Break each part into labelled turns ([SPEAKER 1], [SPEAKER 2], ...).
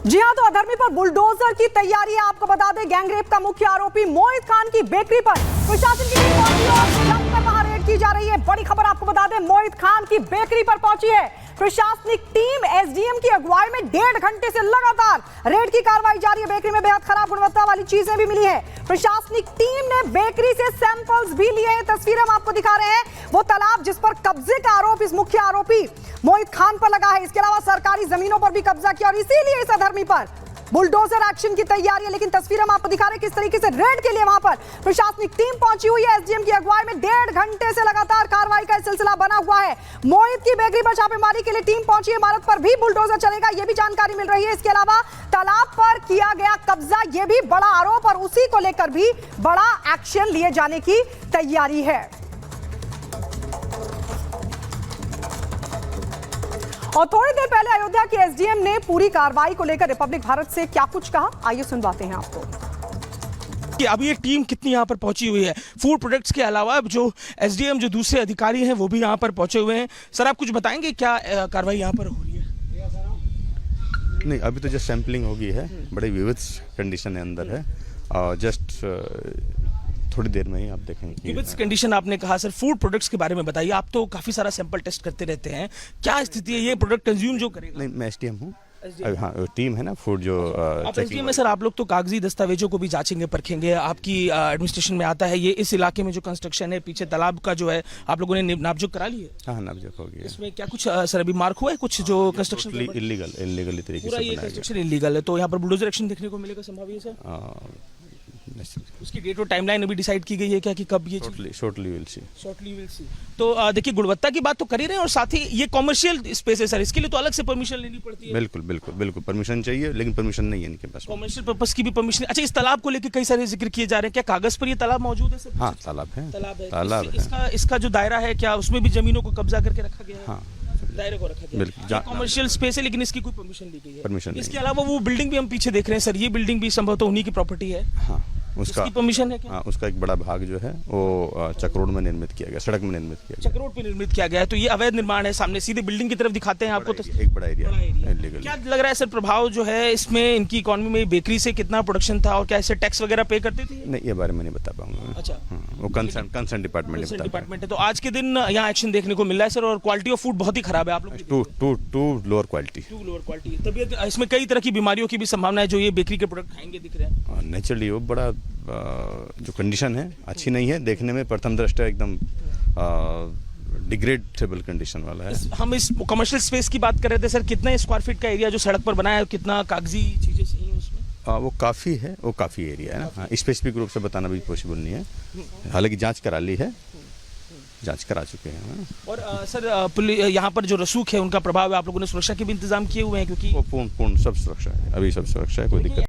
[SPEAKER 1] जी हां, तो अधर्मी पर बुलडोजर की तैयारी है। आपको बता दें, गैंगरेप का मुख्य आरोपी मोहित खान की बेकरी पर प्रशासन की टीम पहुंची और जम कर वहां रेड की जा रही है। बड़ी खबर आपको बता दें, मोहित खान की बेकरी पर पहुंची है प्रशासनिक टीम। एसडीएम की अगुवाई में 1.5 घंटे से लगातार रेड की कार्रवाई जारी है। बेकरी में बेहद खराब गुणवत्ता वाली चीजें भी मिली है। प्रशासनिक टीम ने बेकरी से सैंपल्स भी लिए हैं। तस्वीरें हम आपको दिखा रहे हैं। वो तालाब जिस पर कब्जे का आरोप इस मुख्य आरोपी मोहित खान पर लगा है, इसके अलावा सरकारी जमीनों पर भी कब्जा किया और इसीलिए इस अधर्मी पर बुलडोजर एक्शन की तैयारी है। लेकिन तस्वीर हम आपको दिखा रहे हैं किस तरीके से रेड के लिए वहां पर प्रशासनिक टीम पहुंची हुई है। एसडीएम की अगुवाई में 1.5 घंटे से लगातार कार्रवाई का सिलसिला बना हुआ है। मोहित की बेकरी पर छापेमारी के लिए टीम पहुंची है। इमारत पर भी बुलडोजर चलेगा, यह भी जानकारी मिल रही है। इसके अलावा तालाब पर किया गया कब्जा, यह भी बड़ा आरोप और उसी को लेकर भी बड़ा एक्शन लिए जाने की तैयारी है। और थोड़ी देर पहले अयोध्या के एसडीएम ने पूरी कार्रवाई को लेकर रिपब्लिक भारत से क्या कुछ कहा, आइए सुनवाते हैं आपको।
[SPEAKER 2] कि अभी ये टीम कितनी यहाँ पर पहुंची हुई है। फूड प्रोडक्ट्स के अलावा जो एसडीएम जो दूसरे अधिकारी हैं वो भी यहाँ पर पहुंचे हुए हैं। सर, आप कुछ बताएंगे क्या कार्रवाई यहाँ पर हो रही है?
[SPEAKER 3] नहीं, अभी तो जस्ट सैंपलिंग होगी है, बड़े विविध कंडीशन है अंदर है और जस्ट थोड़ी देर में ही आप देखेंगे।
[SPEAKER 2] विविध कंडीशन आपने कहा, सर फूड प्रोडक्ट्स के बारे में बताइए। आप तो काफी सारा सैंपल टेस्ट करते रहते हैं, क्या स्थिति है? ये प्रोडक्ट कंज्यूम जो करेगा?
[SPEAKER 3] नहीं, मैं एसडीएम हूँ। हाँ, टीम है ना फूड जो
[SPEAKER 2] चेकिंग में। सर, आप लोग तो कागजी दस्तावेजों को भी जांचेंगे परखेंगे। आपकी एडमिनिस्ट्रेशन में आता है ये, इस इलाके में जो कंस्ट्रक्शन है पीछे तालाब का जो है, आप लोगों ने नापजोक करा ली है?
[SPEAKER 3] हाँ, नापजोक हो गया।
[SPEAKER 2] इसमें क्या कुछ सर अभी मार्क हुआ है कुछ जो कंस्ट्रक्शन
[SPEAKER 3] इलीगल तरीके से
[SPEAKER 2] कंस्ट्रक्शन इलीगल है, तो यहाँ पर बुलडोजर एक्शन देखने को मिलेगा संभव है सर? उसकी डेट और टाइमलाइन अभी डिसाइड की गई है क्या कि कब ये?
[SPEAKER 3] Shortly will see.
[SPEAKER 2] तो देखिए, गुणवत्ता की बात तो कर ही रहे हैं और साथ ही ये कॉमर्शियल स्पेस है सर, इसके लिए तो अलग से परमिशन लेनी पड़ती है।
[SPEAKER 3] बिल्कुल परमिशन चाहिए, लेकिन परमिशन नहीं है इनके पास।
[SPEAKER 2] कॉमर्शियल पर्पस की भी परमिशन। अच्छा, इस तालाब को लेकर कई सारे जिक्र किए जा रहे हैं, क्या कागज पर ये तालाब मौजूद है सर?
[SPEAKER 3] हाँ, तालाब है।
[SPEAKER 2] इसका जो दायरा है, क्या उसमें भी जमीनों को कब्जा करके रखा गया है?
[SPEAKER 3] हाँ,
[SPEAKER 2] दायरे को रखा गया। कॉमर्शियल स्पेस है लेकिन इसकी कोई परमिशन ली गई है?
[SPEAKER 3] परमिशन।
[SPEAKER 2] इसके अलावा वो बिल्डिंग भी हम पीछे देख रहे हैं सर, ये बिल्डिंग भी संभवतः उन्हीं की प्रॉपर्टी है।
[SPEAKER 3] हाँ, उसका
[SPEAKER 2] परमिशन है क्या?
[SPEAKER 3] हाँ, उसका एक बड़ा भाग जो है वो चक्रोड में निर्मित किया गया, सड़क में निर्मित किया गया।
[SPEAKER 2] चक्रोड पे निर्मित किया गया है, तो ये अवैध निर्माण है। सामने सीधे बिल्डिंग की तरफ दिखाते हैं आपको, तो
[SPEAKER 3] एक बड़ा एरिया
[SPEAKER 2] क्या लग रहा है सर प्रभाव जो है इसमें इनकी इकोनॉमी में? बेकरी से कितना प्रोडक्शन था और क्या ऐसे टैक्स वगैरह पे करते थे?
[SPEAKER 3] नहीं, ये बारे में नहीं बता पाऊंगा।
[SPEAKER 2] अच्छा,
[SPEAKER 3] वो कंसर्न डिपार्टमेंट
[SPEAKER 2] है। तो आज के दिन यहाँ एक्शन देखने को मिल रहा है सर, और क्वालिटी ऑफ फूड बहुत ही खराब है। आप लोग
[SPEAKER 3] टू लोअर क्वालिटी।
[SPEAKER 2] तबीयत, इसमें कई तरह की बीमारियों की भी संभावना है जो ये बेकरी के प्रोडक्ट खाएंगे दिख रहे हैं।
[SPEAKER 3] नेचुरली वो बड़ा जो कंडीशन है अच्छी नहीं है, देखने में प्रथम दृष्टया एकदम डिग्रेडेबल कंडीशन वाला है।
[SPEAKER 2] हम इस कमर्शियल स्पेस की बात कर रहे थे सर, कितने स्क्वायर फीट का एरिया जो सड़क पर बना है, कितना कागजी चीजें सही है उसमें?
[SPEAKER 3] वो काफ़ी एरिया है ना। स्पेसिफिक रूप से बताना भी पॉसिबल नहीं है, हालांकि जांच करा ली है, जांच करा चुके हैं।
[SPEAKER 2] और सर यहाँ पर जो रसूख है उनका प्रभाव है, आप लोगों ने सुरक्षा के भी इंतजाम किए हुए हैं? क्योंकि
[SPEAKER 3] वो पूर्ण सब सुरक्षा है, अभी सब सुरक्षा है, कोई दिक्कत।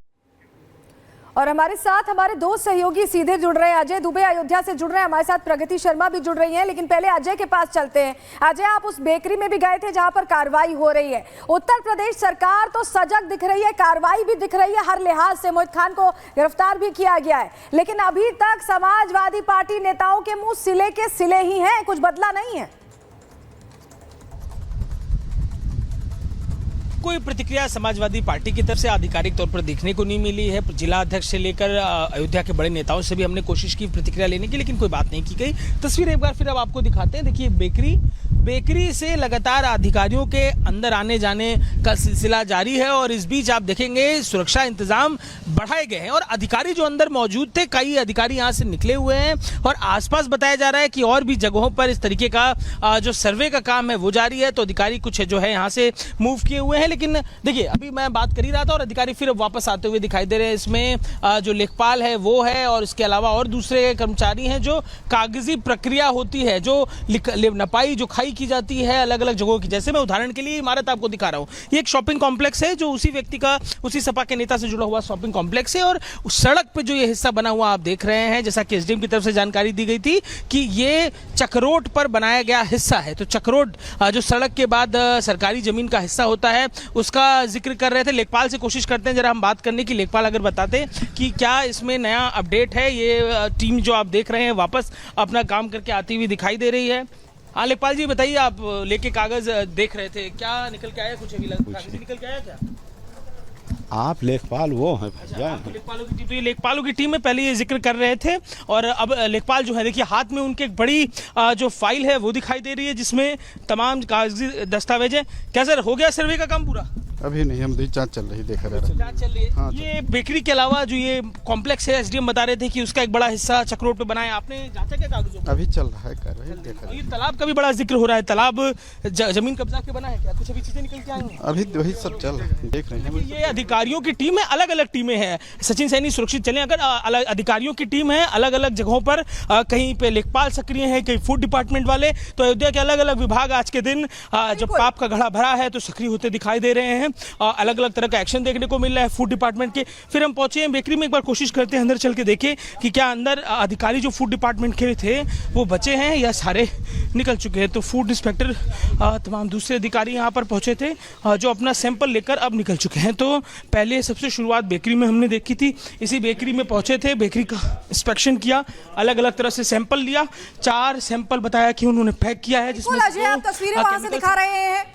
[SPEAKER 1] और हमारे साथ हमारे दो सहयोगी सीधे जुड़ रहे हैं। अजय दुबे अयोध्या से जुड़ रहे हैं, हमारे साथ प्रगति शर्मा भी जुड़ रही हैं। लेकिन पहले अजय के पास चलते हैं। अजय, आप उस बेकरी में भी गए थे जहां पर कार्रवाई हो रही है। उत्तर प्रदेश सरकार तो सजग दिख रही है, कार्रवाई भी दिख रही है, हर लिहाज से मोहित खान को गिरफ्तार भी किया गया है, लेकिन अभी तक समाजवादी पार्टी नेताओं के मुंह सिले के सिले ही हैं, कुछ बदला नहीं है।
[SPEAKER 2] कोई प्रतिक्रिया समाजवादी पार्टी की तरफ से आधिकारिक तौर पर देखने को नहीं मिली है। जिला अध्यक्ष से लेकर अयोध्या के बड़े नेताओं से भी हमने कोशिश की प्रतिक्रिया लेने की, लेकिन कोई बात नहीं की गई। तस्वीर एक बार फिर अब आपको दिखाते हैं। देखिए, बेकरी से लगातार अधिकारियों के अंदर आने जाने का सिलसिला जारी है और इस बीच आप देखेंगे सुरक्षा इंतजाम बढ़ाए गए हैं और अधिकारी जो अंदर मौजूद थे, कई अधिकारी यहाँ से निकले हुए हैं और आसपास बताया जा रहा है कि और भी जगहों पर इस तरीके का जो सर्वे का काम है वो जारी है। तो अधिकारी कुछ जो है यहाँ से मूव किए हुए हैं, लेकिन देखिए अभी मैं बात कर ही रहा था और अधिकारी फिर वापस आते हुए दिखाई दे रहे हैं। इसमें जो लेखपाल है वो है और इसके अलावा और दूसरे कर्मचारी हैं। जो कागजी प्रक्रिया होती है, जो नपाई जो खाई की जाती है अलग अलग जगहों की, जैसे मैं उदाहरण के लिए इमारत आपको दिखा रहा हूँ, ये एक शॉपिंग कॉम्प्लेक्स है जो उसी व्यक्ति का, उसी सपा के नेता से जुड़ा हुआ शॉपिंग कॉम्प्लेक्स है। और उस सड़क पे जो ये हिस्सा बना हुआ आप देख रहे हैं, जैसा कि एसडीएम की तरफ से जानकारी दी गई थी कि ये चक्रोड पर बनाया गया हिस्सा है। तो चक्रोड जो सड़क के बाद सरकारी जमीन का हिस्सा होता है उसका जिक्र कर रहे थे। लेखपाल से कोशिश करते हैं जरा हम बात करने की। लेखपाल अगर बताते कि क्या इसमें नया अपडेट है? ये टीम जो आप देख रहे हैं वापस अपना काम करके आती हुई दिखाई दे रही है। हाँ लेखपाल जी बताइए, आप लेके कागज देख रहे थे, क्या निकल के आया? कुछ अभी कागज निकल के आया क्या?
[SPEAKER 4] आप लेखपाल वो हैं भैया।
[SPEAKER 2] लेखपालों की टीम, तो ये लेखपालों की टीम में पहले ये जिक्र कर रहे थे और अब लेखपाल जो है देखिए हाथ में उनके एक बड़ी जो फाइल है वो दिखाई दे रही है जिसमें तमाम कागजी दस्तावेज है। क्या सर हो गया सर्वे का काम पूरा?
[SPEAKER 4] अभी नहीं, हम जांच चल रही, देखा जा रहा है।
[SPEAKER 2] जांच चल रही है।
[SPEAKER 4] हाँ,
[SPEAKER 2] ये बेकरी के अलावा जो ये कॉम्प्लेक्स है एसडीएम बता रहे थे कि उसका एक बड़ा हिस्सा चक रोड पे बनाया, आपने जांचा क्या कागजों को?
[SPEAKER 4] अभी चल रहा है, कर रहे हैं, देखा
[SPEAKER 2] और
[SPEAKER 4] जा
[SPEAKER 2] ये तालाब का भी बड़ा जिक्र हो रहा है, तालाब जमीन कब्जा के बना है क्या? कुछ अभी चीजें निकल के आई हैं?
[SPEAKER 4] अभी वही सब चल रहा है, देख रहे हैं।
[SPEAKER 2] ये अधिकारियों की टीम है, अलग अलग टीमें हैं। सचिन सैनी सुरक्षित चले, अगर अलग अधिकारियों की टीम है अलग अलग जगहों पर, कहीं पे लेखपाल सक्रिय हैं, कहीं फूड डिपार्टमेंट वाले, तो अयोध्या के अलग अलग विभाग आज के दिन जब पाप का घड़ा भरा है तो सक्रिय होते दिखाई दे रहे हैं। अलग अलग तरह का एक्शन देखने को मिल रहा है फूड डिपार्टमेंट के। फिर हम पहुंचे हैं बेकरी में, एक बार कोशिश करते हैं अंदर चल के देखें कि क्या अंदर अधिकारी जो फूड डिपार्टमेंट के थे वो बचे हैं या सारे निकल चुके हैं। तो फूड इंस्पेक्टर तमाम दूसरे अधिकारी यहाँ पर पहुंचे थे जो अपना सैंपल लेकर अब निकल चुके हैं। तो पहले सबसे शुरुआत बेकरी में हमने देखी थी, इसी बेकरी में पहुंचे थे, बेकरी का इंस्पेक्शन किया, अलग अलग तरह से सैंपल लिया, 4 सैंपल बताया कि उन्होंने पैक किया है, जिसमें
[SPEAKER 1] अजय आप तस्वीरें वहां से दिखा रहे हैं।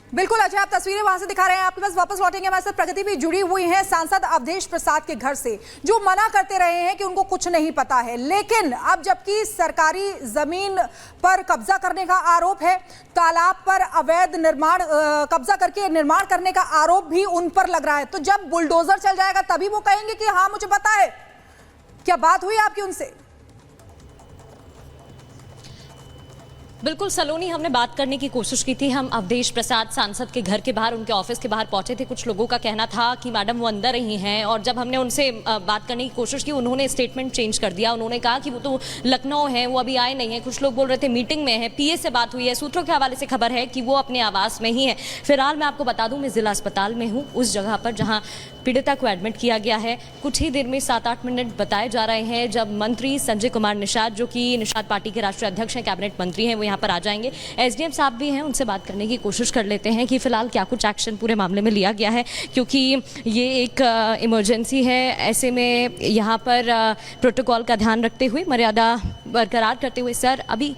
[SPEAKER 1] बिल्कुल अजय आप तस्वीरें वहां से दिखा रहे हैं, आपके पास वापस लौटेंगे। हमारे साथ प्रगति भी जुड़ी हुई है सांसद अवधेश प्रसाद के घर से, जो मना करते रहे हैं कि उनको कुछ नहीं पता है, लेकिन अब जबकि सरकारी जमीन पर कब्जा करने का आरोप है, तालाब पर अवैध निर्माण कब्जा करके निर्माण करने का आरोप भी उन पर लग रहा है, तो जब बुलडोजर चल जाएगा तभी वो कहेंगे कि हाँ मुझे पता है। क्या बात हुई आपकी उनसे?
[SPEAKER 5] बिल्कुल सलोनी, हमने बात करने की कोशिश की थी। हम अवधेश प्रसाद सांसद के घर के बाहर, उनके ऑफिस के बाहर पहुंचे थे। कुछ लोगों का कहना था कि मैडम वो अंदर ही हैं, और जब हमने उनसे बात करने की कोशिश की उन्होंने स्टेटमेंट चेंज कर दिया। उन्होंने कहा कि वो तो लखनऊ है, वो अभी आए नहीं है। कुछ लोग बोल रहे थे मीटिंग में है, पीए से बात हुई है। सूत्रों के हवाले से खबर है कि वो अपने आवास में ही है। फिलहाल मैं आपको बता दूं, मैं जिला अस्पताल में हूँ, उस जगह पर जहाँ पीड़िता को एडमिट किया गया है। कुछ ही देर में 7-8 मिनट बताए जा रहे हैं जब मंत्री संजय कुमार निषाद, जो कि निषाद पार्टी के राष्ट्रीय अध्यक्ष हैं, कैबिनेट मंत्री हैं, वो यहाँ पर आ जाएंगे। एसडीएम साहब भी हैं, उनसे बात करने की कोशिश कर लेते हैं कि फिलहाल क्या कुछ एक्शन पूरे मामले में लिया गया है, क्योंकि ये एक इमरजेंसी है। ऐसे में यहाँ पर प्रोटोकॉल का ध्यान रखते हुए, मर्यादा बरकरार करते हुए, सर अभी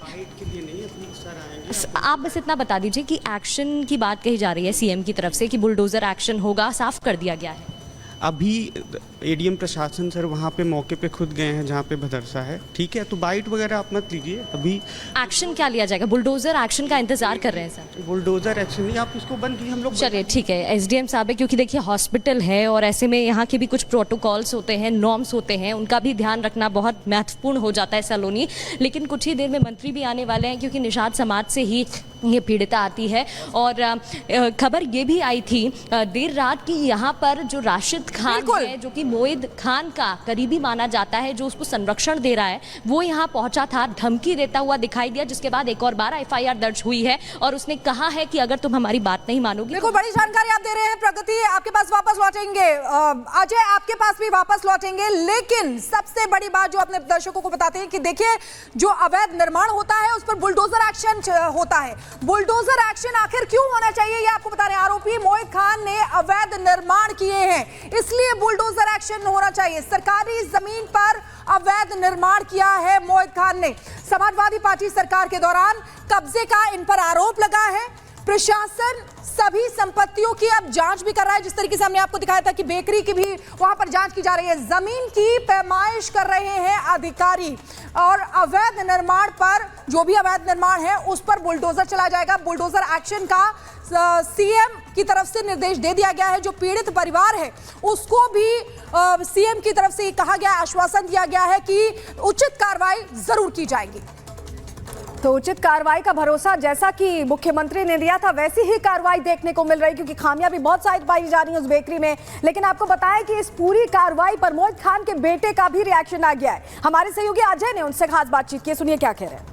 [SPEAKER 5] आप बस इतना बता दीजिए कि एक्शन की बात कही जा रही है सीएम की तरफ से कि बुलडोजर एक्शन होगा, साफ कर दिया गया है।
[SPEAKER 6] अभी एडीएम प्रशासन सर वहाँ पे मौके पे खुद गए हैं जहाँ पे भदरसा है, ठीक है, तो बाइट वगैरह आप मत लीजिए। अभी
[SPEAKER 5] एक्शन क्या लिया जाएगा? बुलडोजर एक्शन का इंतजार कर रहे हैं सर?
[SPEAKER 6] बुलडोजर एक्शन नहीं, आप इसको बंद कीजिए, हम लोग।
[SPEAKER 5] चलिए ठीक है, एसडीएम साहब है, क्योंकि देखिए हॉस्पिटल है और ऐसे में यहाँ के भी कुछ प्रोटोकॉल्स होते हैं, नॉर्म्स होते हैं, उनका भी ध्यान रखना बहुत महत्वपूर्ण हो जाता है सलोनी। लेकिन कुछ ही देर में मंत्री भी आने वाले हैं, क्योंकि निषाद समाज से ही ये पीड़िता आती है। और खबर ये भी आई थी देर रात की, यहाँ पर जो राशिद खान है, जो कि मोइद खान का करीबी माना जाता है, जो उसको संरक्षण दे रहा है, वो यहाँ पहुंचा था, धमकी देता हुआ दिखाई दिया, जिसके बाद एक और बार एफआईआर दर्ज हुई है और उसने कहा है कि अगर तुम हमारी बात नहीं मानोगी।
[SPEAKER 1] बिल्कुल बड़ी जानकारी आप दे रहे हैं प्रगति, आपके पास वापस लौटेंगे। अजय आपके पास भी वापस लौटेंगे, लेकिन सबसे बड़ी बात जो अपने दर्शकों को बताते हैं कि देखिए जो अवैध निर्माण होता है उस पर बुलडोजर एक्शन होता है। बुलडोजर एक्शन आखिर क्यों होना चाहिए, ये आपको बता रहे हैं। आरोपी मोइद खान ने अवैध निर्माण किए हैं, इसलिए बुलडोजर एक्शन होना चाहिए। सरकारी जमीन पर अवैध निर्माण किया है मोइद खान ने। समाजवादी पार्टी सरकार के दौरान कब्जे का इन पर आरोप लगा है। प्रशासन सभी संपत्तियों की अब जांच भी कर रहा है, जिस तरीके से हमने आपको दिखाया था कि बेकरी की भी वहां पर जांच की जा रही है। जमीन की पैमाइश कर रहे हैं अधिकारी और अवैध निर्माण पर, जो भी अवैध निर्माण है उस पर बुलडोजर चला जाएगा। बुलडोजर एक्शन का सीएम की तरफ से निर्देश दे दिया गया है। जो पीड़ित परिवार है उसको भी सीएम की तरफ से कहा गया, आश्वासन दिया गया है कि उचित कार्रवाई जरूर की जाएगी। तो उचित कार्रवाई का भरोसा जैसा कि मुख्यमंत्री ने दिया था वैसी ही कार्रवाई देखने को मिल रही, क्योंकि खामियां भी बहुत सारी पाई जा रही हैं उस बेकरी में। लेकिन आपको बताया कि इस पूरी कार्रवाई पर मोइद खान के बेटे का भी रिएक्शन आ गया है। हमारे सहयोगी अजय ने उनसे खास बातचीत की, सुनिए क्या कह रहे हैं।